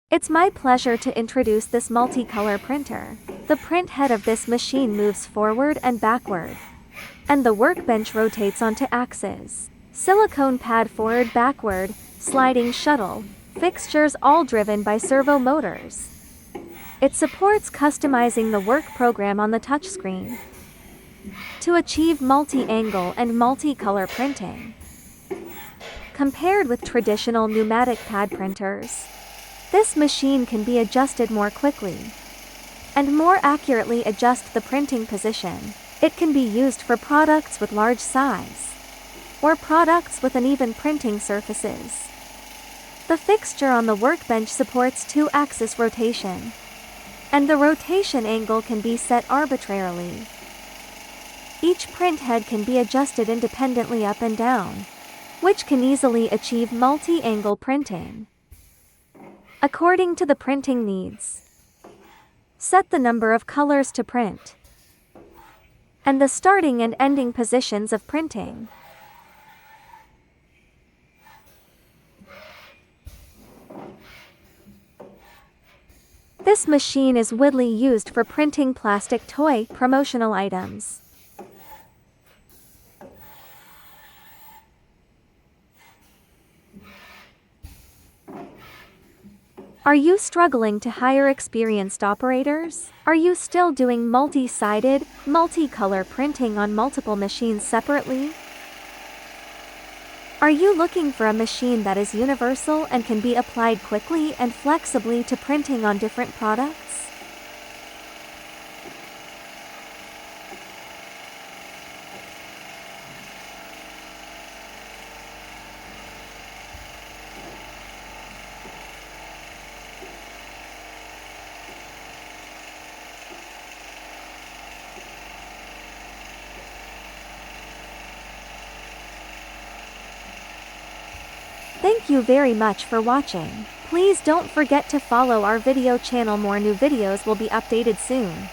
It's my pleasure to introduce this multicolor printer. The print head of this machine moves forward and backward, and the workbench rotates onto axes. Silicone pad forward backward, sliding shuttle, fixtures all driven by servo motors. It supports customizing the work program on the touchscreen to achieve multi-angle and multicolor printing. Compared with traditional pneumatic pad printers, this machine can be adjusted more quickly and more accurately adjust the printing position. It can be used for products with large size or products with uneven printing surfaces. The fixture on the workbench supports 2-axis rotation, and the rotation angle can be set arbitrarily. Each print head can be adjusted independently up and down, which can easily achieve multi-angle printing according to the printing needs. Set the number of colors to print and the starting and ending positions of printing. This machine is widely used for printing plastic toy promotional items. Are you struggling to hire experienced operators? Are you still doing multi-sided, multicolor printing on multiple machines separately? Are you looking for a machine that is universal and can be applied quickly and flexibly to printing on different products? Thank you very much for watching. Please don't forget to follow our video channel. More new videos will be updated soon.